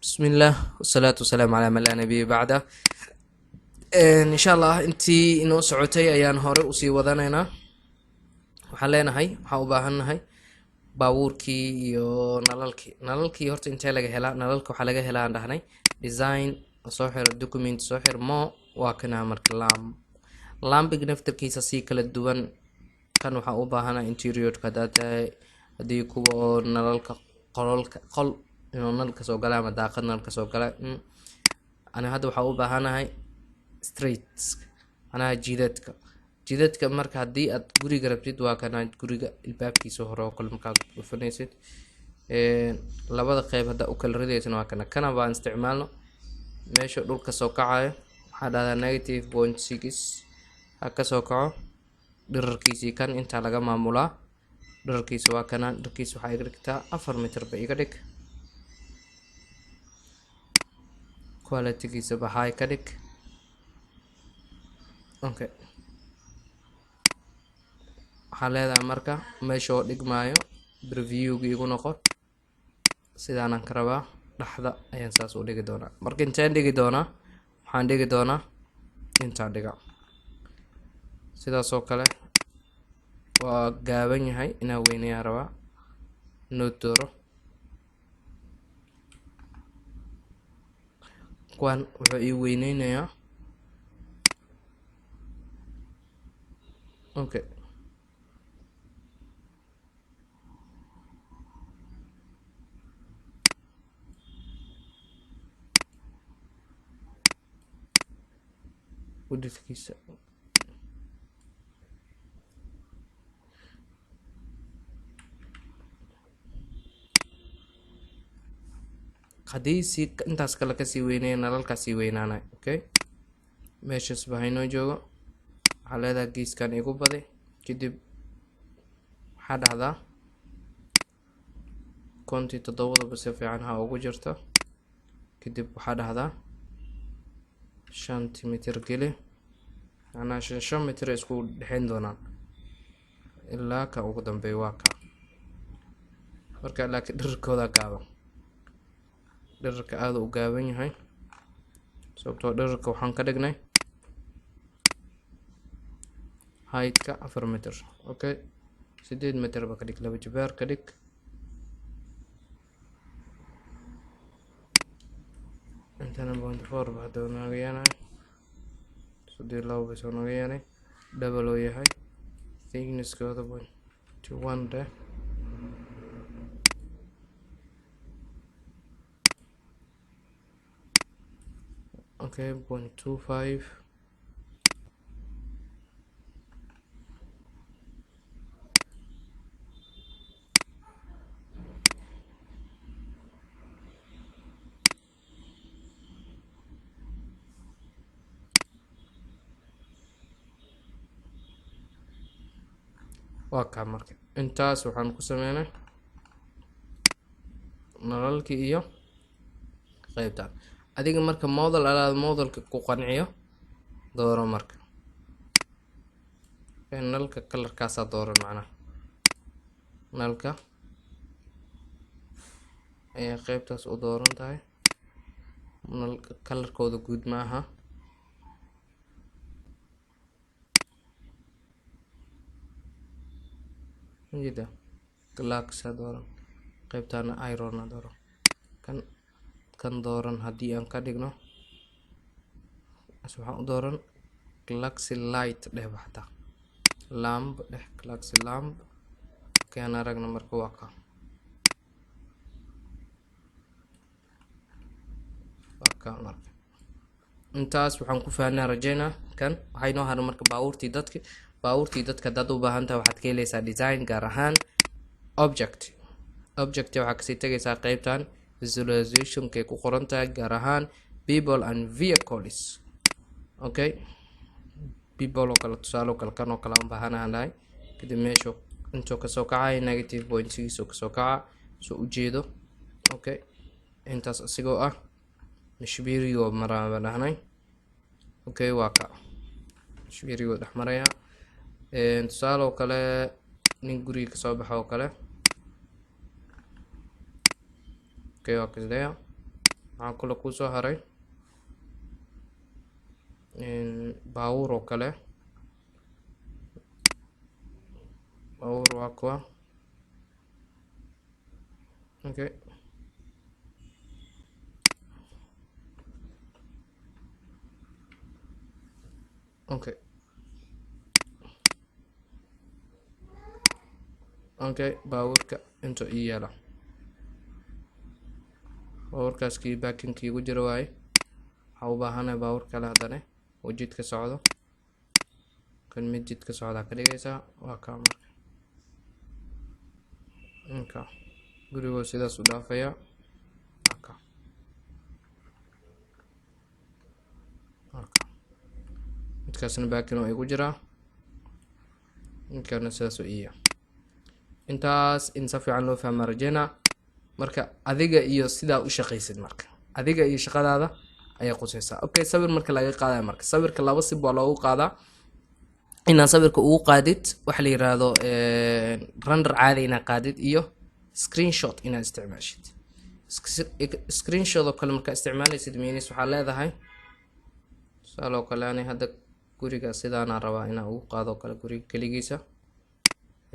بسم الله والصلاة والسلام على من لا نبي بعده. إن شاء الله intii inoo socotay ayaan hore usii wadanaynaa. Waxaan leenahay waxaan u baahannahay baabuurkii iyo nalalkii horta intee laga helaa. Nalalka waxaa laga helaa aan dhahnay design, soo xir document, soo xir mo waa kana marka lambig naftarkiisa si kala duwan. Kan waxaa u baahanaa interior-ka haddii kuwa oo nalalka qol inuu nalka soo gala ama daaqad nalka soo gala. Ana hadda waxaa u baahanahay streets, anaa jidadka marka haddii aad guriga rabtid waa kana guriga ilbaabkiisa hore oo kale markaad dhufanaysid. Labada qayb hadda u kala ridaysan waa kana baan isticmaalno. Meesha dhulka soo kacayo waxaa dhahdaa -0.6 ha ka soo kaco. Dherarkiisii kan inta laga maamulaa. Dherarkiisa waa kana, dherarkiisa waxaa iga dhigtaa 4 mitir ba iga dhig. Quality-giisa baxay ka dhig. Okay, waxaa leedahay marka meesha oo dhigmaayo preview-gi igu noqo sidaan aan ka rabaa. Dhaxda ayaan saas u dhigi doonaa. Marka intaan dhigi doonaa waxaan dhigi doonaa intaan dhiga sidaas oo kale. Waa gaaban yahay inaa weynayaa rabaa noo dooro. kuwan wuxuu ii weyneynayaa. Okay, widthkiisa haddii si intaas kale kasii weynaya nalalkaa sii weynaanay. Okay, meeshaas baa inoo joogo. waxaa leedahay geeskan igu badi. kadib waxaa dhahdaa konti 7 si fiican ha ugu jirto. kadib waxaa dhahdaa 5 mitir geli. anaa 5 mitir isku dhexeyn doonaan ilaa ka ugu dambeeyo waa ka. marka laakiin dherarkooda gaaban, dherarka aad u gaaban yahay sababtoo dherarka waxaan ka dhignay height-ka 4 mitir. Okay, 8 mitir ba ka dhig, laba jibaar ka dhig. intana 0.4 ba hadda naga yaanay 2 ba soo naga yaanay. double oo yahay thickness-kooda 0.21 dheh. Okay, 0.25. waa ka marka intaas waxaan ku sameynay nalalkii iyo qaybtaan. adiga marka model alaad modelka ku qanciyo dooro. marka nalka kalarkaasa dooran macnaha nalka ayaa qaybtaas u dooran tahay. nalka kalarkooda guud ma aha. jida glass dooran, qaybtaana iron dooran. kan dooran haddii aan ka dhigno waxaan u dooran galaxy light dheh baxda lamp dheh galaxy lamp. kan aragna marka waa ka marka intaas waxaan ku fahnaa rajaynaa. kan waxay noo haray marka baabuurtii dadka dad u baahan tahay waxaad ka helaysaa design gaar ahaan object waxaa kasii tagaysaa qaybtan visualization-kay ku qoran tahay gaar ahaan people and vehicles. Okay, people oo kale tusaale oo kale kan oo kale aan baahanahan lahay. kadib meesha intuu kasoo kacay -0.6 oo kasoo kaca soo ujeedo. Okay, intaas asigoo ah mashbiirigo maraba dhahnay. Okay, waa ka mashbiirigo dhex maraya. tusaale oo kale nin guriga kasoo baxa oo kale. Okay, waa kasdaya maxaa kale kusoo haray baabuur oo kale baabuur waa kuwa okay okay okay baabuurka inta ii yaala baabuurkaas kii baakinkii ugu jira waaye waxaa u baahanahay baabuur kale haddana oo jidka socdo kan mid jidka socdaa ka dhigaysaa waa kaa marka gurigoo sidaas u dhaafayaa midkaasna baakin oo igu jiraa midkaana sidaas oo iya intaas in si fiican loo fahmaa rajeynaa marka adiga iyo sidaa u shaqaysid marka adiga iyo shaqadaada ayaa qusaysaa okay sawir marka laga qaadayo marka sawirka laba sib waa loogu qaadaa inaad sawirka ugu qaadid waxa la yiraahdo render caadi inaad qaadid iyo screenshot inaad isticmaashid screenshot oo kale marka isticmaalaysid means waxaa leedahay saaloo kale ani hadda guriga sidaana rabaa inaan ugu qaado kale guriga kaligiisa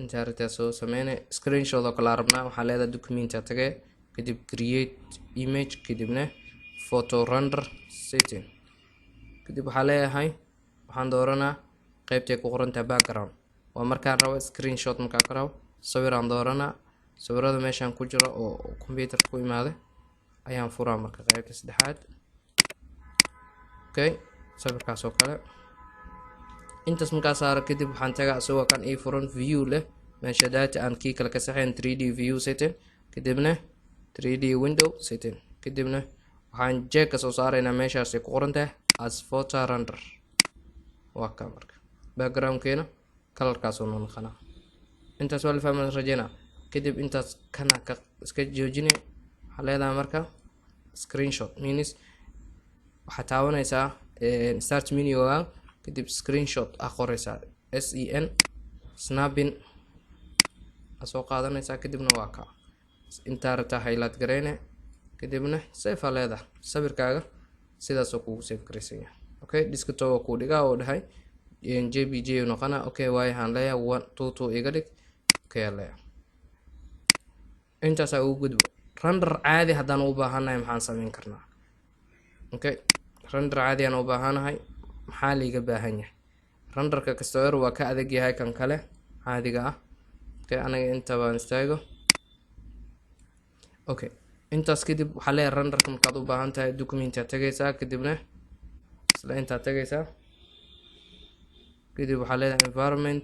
inta arrintaas soo sameynay screenshot oo kale rabnaa waxaa leedahay document tagay kadib create image kadibna photo render setting kadib waxaa leeyahay waxaan dooranaa qaybtay ku qoran tahay background waa markaan rabo screenshot markaan ka rabo sawiraan dooranaa sawirada meeshaan ku jira oo computer ku imaaday ayaan furaa marka qaybta saddexaad okay sawirkaas oo kale intaas markaa saaro kadib waxaan tagaa asagoo kan ii furan view leh meesha data aan kii kale ka saxayn 3D view setting kadibna 3D window setting kadibna waxaan jeeg ka soo saaraynaa meeshaas ay ku qoran tahay as photo render waa ka marka background-keena colorkaas oo noqonaa intaas waa la fahmay rajeynaa kadib intaas kana ka iska joojinay waxaa leedahay marka screenshot means waxaa taabanaysaa start menu-ga kadib screenshot qoraysaa sen snapping soo qaadanaysaa kadibna waa ka inta rabtaa highlight gareyne kadibna save aa leedahay sawirkaaga sidaas oo kugu save gareysan yahay okay desktop oo ku dhigaa oo dhahay jpg noqona okay way han leeyahay 122 iga dhig okay leeyahay intaas ugu gudbo render caadi haddaan u baahanahay maxaan sameyn karnaa okay render caadi aan u baahanahay maxaa liiga baahan yahay renderka kastoor waa ka adag yahay kan kale caadiga ah okay anaga inta baan istaago okay intaas kadib waxaa leeyahay renderka markaad u baahan tahay document tagaysaa kadibna isla inta tagaysaa kadib waxaa leedahay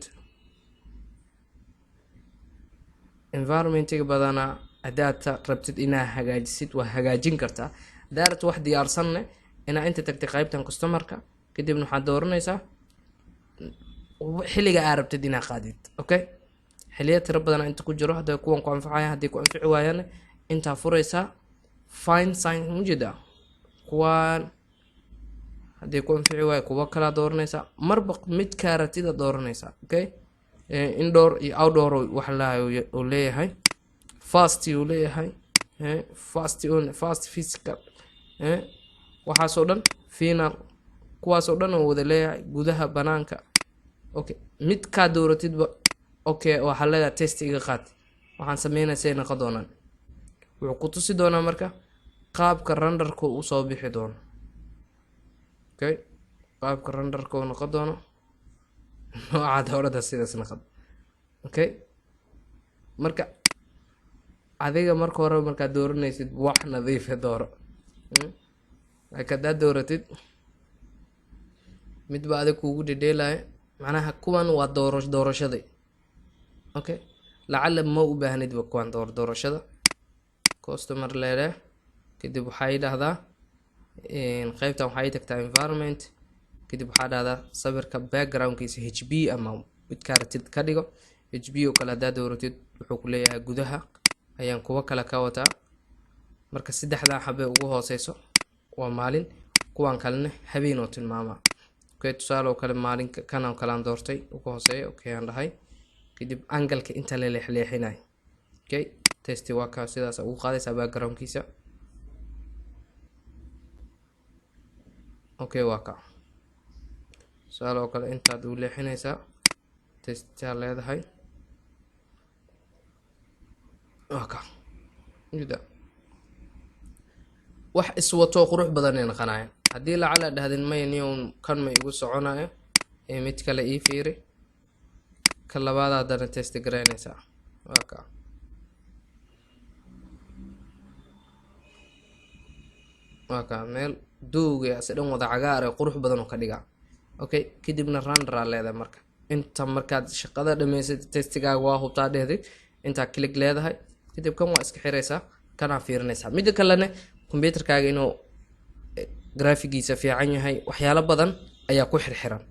environment-iga badana hadaad rabtid inaad hagaajisid waa hagaajin kartaa hadaad wax diyaarsanne inaa inta tagtay qaybtan customer-ka kadibna waxaad dooranaysaa xilliga aad rabtid inaad qaadid okay xilliya tiro badan inta ku jiro hadda kuwan ku anfacaya haddii ku anfici waayaan intaa furaysaa find sign mujida kuwan haddii ku anfici waayo kuwa kala dooranaysaa marba mid kaa rabtida dooranaysaa okay indoor iyo outdoor wax la oo leeyahay fast uu leeyahay fast physical waxaasoo dhan final kuwaasoo dhan oo wada leeyahay gudaha banaanka okay mid ka dooratidba okay waxa laga test iga qaad waxaan sameynaysaa noqon doonaan wuxuu ku tusi doonaa marka qaabka renderka uu soo bixi doono okay qaabka renderka uu noqon doono nooca doorada sidaas noqon okay marka adiga marka hore marka dooranaysid wax nadiif ah dooro hada dooratid mid ba adag kugu dhedheelay macnaha kuwan waa doorashada okay lacala ma u baahnid ba kuwan doorashada customer leeyahay kadib waxa ay dhahdaa qaybtan waxa ay tagtaa environment kadib waxa dhahdaa sawirka background-kiisa hb ama mid ka ratid ka dhigo hb oo kala dooratid wuxuu ku leeyahay gudaha ayaan kuwa kala ka wataa marka saddexda xabbe ugu hooseyso waa maalin kuwan kalena habeen oo tilmaama okay tusaale oo kale maalinka kan oo kale aan doortay ugu hooseeyo okay aan dhahay kadib angle-ka inta la leexleexinay okay test waa ka sidaas ugu qaadaysa background-kiisa okay waa ka sidoo kale intaad u leexinaysaa testaa leedahay waa ka ida wax iswato qurux badan ee naqanaaya haddii lacala dhahdin mayniyo kan ma igu soconayo ee mid kale ii fiiri ka labaad haddana test garaynaysaa waa ka meel duuga si dhan wada cagaar ee qurux badan oo ka dhigaa okay kadibna render aa leedahay marka inta markaad shaqada dhamaysatay testigaaga waa hubtaa dhehdid intaa click leedahay kadib kan waa iska xiraysaa kana fiirinaysaa midda kalena computerkaaga inuu graafigiisa fiican yahay waxyaalo badan ayaa ku xirxiran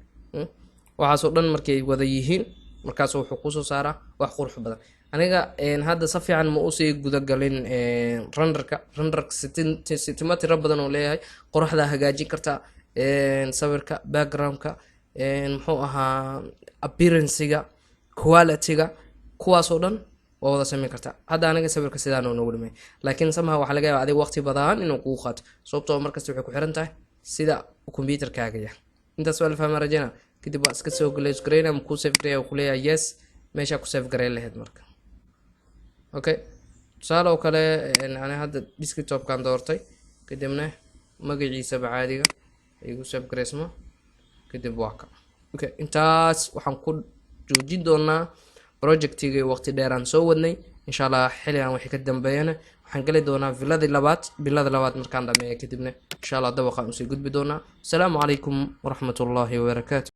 waxaas oo dhan markay wada yihiin markaas wuxuu ku soo saaraa wax qurux badan aniga hadda si fiican ma usii guda galin renderka setimo tiro badan oo leeyahay quruxda hagaajin kartaa sawirka backgroundka muxuu ahaa appearance-ga quality-ga kuwaas oo dhan waa wada sameyn kartaa hadda aniga sawirka sidaan oo noogu dhimay laakiin somehow waxa laga yaabaa adiga waqti badan inuu kugu qaato sababtoo markasta waxay ku xiran tahay sida computerkaaga yahay intaas waa la fahmaa rajayna kadib waa iska soo glaze gareyna ma ku save gareeya ku leeyahay yes meesha ku save gareyn lahayd marka okay tusaale oo kale ani hadda desktop-kan doortay kadibna magaciisa caadiga igu save gareysmo kadib waa ka okay intaas waxaan ku joojin doonaa projectiga waqti dheeraan soo wadnay insha Allah xiligan wixii ka dambeeyana waxaan gali doonaa bilada labaad markaan dhameeyo kadibna insha Allah dabaqa u sii gudbi doonaa. Assalaamu calaykum waraxmatullaahi wabarakaatuh.